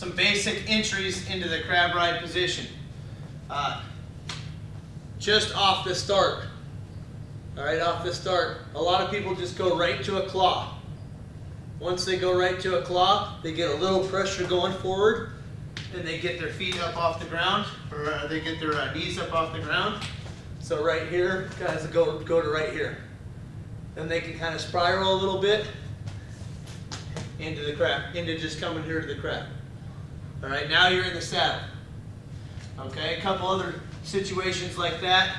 some basic entries into the crab ride position. Just off the start. All right, off the start, a lot of people just go right to a claw. Once they go right to a claw, they get a little pressure going forward, and they get their feet up off the ground, or they get their knees up off the ground. So right here, guys, go to right here. Then they can kind of spiral a little bit into the crab, into just coming here to the crab. All right, now you're in the saddle. Okay, a couple other situations like that.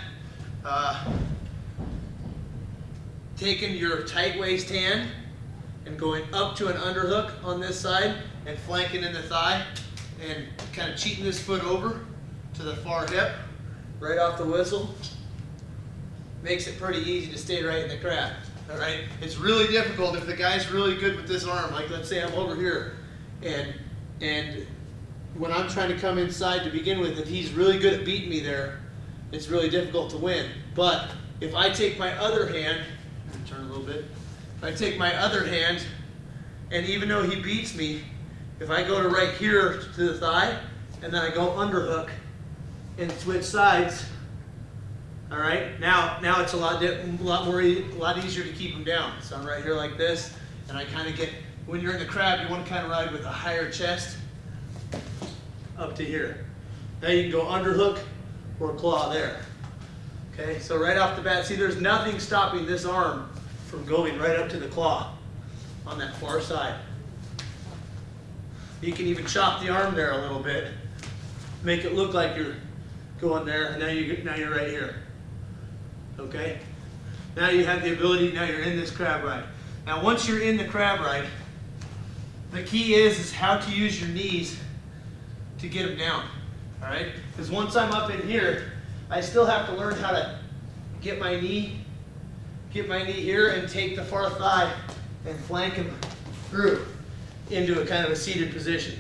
Taking your tight waist hand and going up to an underhook on this side and flanking in the thigh and kind of cheating this foot over to the far hip, right off the whistle. Makes it pretty easy to stay right in the crab. All right, it's really difficult if the guy's really good with this arm. Like let's say I'm over here, and when I'm trying to come inside to begin with, if he's really good at beating me there, it's really difficult to win. But if I take my other hand, turn a little bit. If I take my other hand, and even though he beats me, if I go to right here to the thigh, and then I go underhook and switch sides. All right, now it's a lot easier to keep him down. So I'm right here like this, and I kind of get, when you're in the crab, you want to kind of ride with a higher chest up to here. Now you can go underhook or claw there. Okay, so right off the bat, see there's nothing stopping this arm from going right up to the claw on that far side. You can even chop the arm there a little bit, make it look like you're going there, and now you're right here. Okay? Now you have the ability, now you're in this crab ride. Now once you're in the crab ride, the key is how to use your knees to get them down. All right? Because once I'm up in here, I still have to learn how to get my knee here and take the far thigh and flank him through into a kind of a seated position.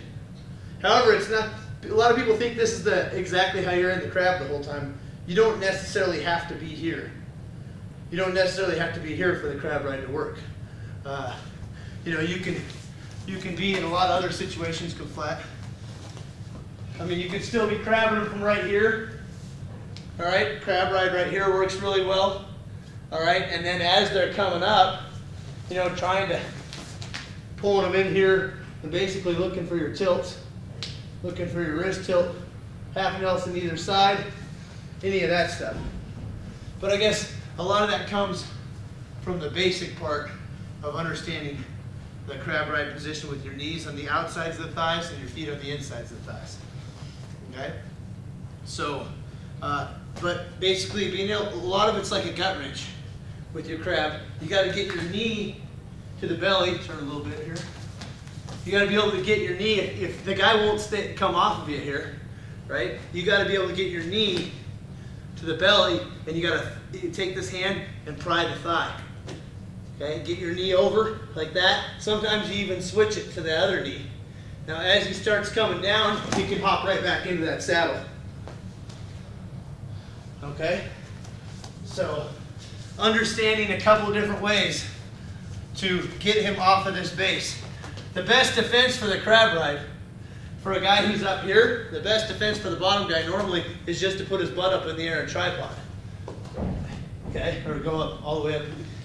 However, it's not, a lot of people think this is exactly how you're in the crab the whole time. You don't necessarily have to be here. You don't necessarily have to be here for the crab ride to work. You know, you can be in a lot of other situations go flat. I mean, you could still be crabbing them from right here. All right, crab ride right here works really well. All right, and then as they're coming up, you know, trying to pulling them in here and basically looking for your tilts, looking for your wrist tilt, half Nelson either side, any of that stuff. But I guess a lot of that comes from the basic part of understanding the crab ride position with your knees on the outsides of the thighs and your feet on the insides of the thighs. Okay? So, but basically being able, a lot of it's like a gut wrench with your crab. You got to get your knee to the belly. Turn a little bit here. You got to be able to get your knee, if the guy won't come off of you here, right? You got to be able to get your knee to the belly, and you got to take this hand and pry the thigh. Okay, get your knee over like that. Sometimes you even switch it to the other knee. Now as he starts coming down, he can hop right back into that saddle. Okay, so understanding a couple of different ways to get him off of this base. The best defense for the crab ride, for a guy who's up here, the best defense for the bottom guy normally is just to put his butt up in the air and tripod. Okay, or go up all the way up,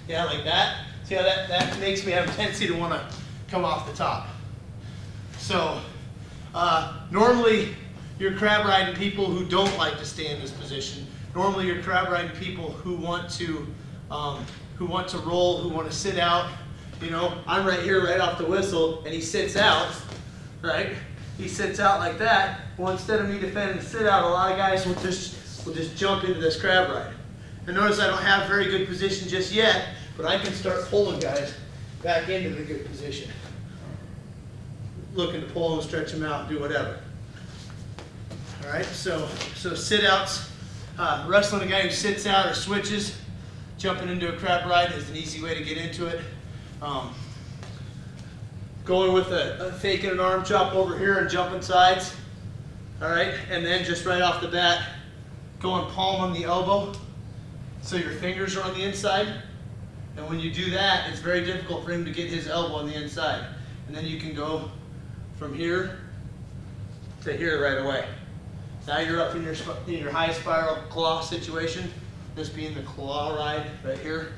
yeah, like that. See how that makes me have a tendency to want to come off the top. So normally you're crab riding people who don't like to stay in this position. Normally you're crab riding people who want to roll, who want to sit out. You know, I'm right here, right off the whistle, and he sits out, right? He sits out like that. Well, instead of me defending the sit out, a lot of guys will just jump into this crab ride. And notice I don't have very good position just yet, but I can start pulling guys back into the good position. Looking to pull them, stretch them out, do whatever. All right, so sit outs, wrestling a guy who sits out or switches, jumping into a crab ride is an easy way to get into it. Going with faking an arm chop over here and jumping sides. All right, and then just right off the bat, going palm on the elbow so your fingers are on the inside. And when you do that, it's very difficult for him to get his elbow on the inside. And then you can go from here to here right away. Now you're up in your high spiral claw situation, this being the claw ride right here.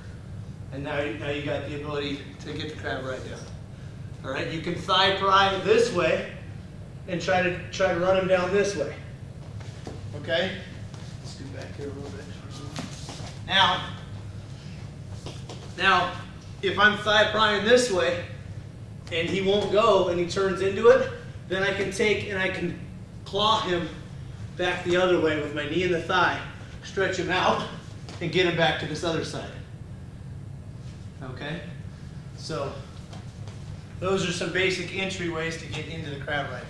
And now you got the ability to get the crab right down. All right, you can thigh pry this way and try to run him down this way. Okay? Let's do back here a little bit. Now, if I'm thigh prying this way and he won't go and he turns into it, then I can take and I can claw him back the other way with my knee in the thigh, stretch him out, and get him back to this other side. Okay? So, those are some basic entryways to get into the crab ride.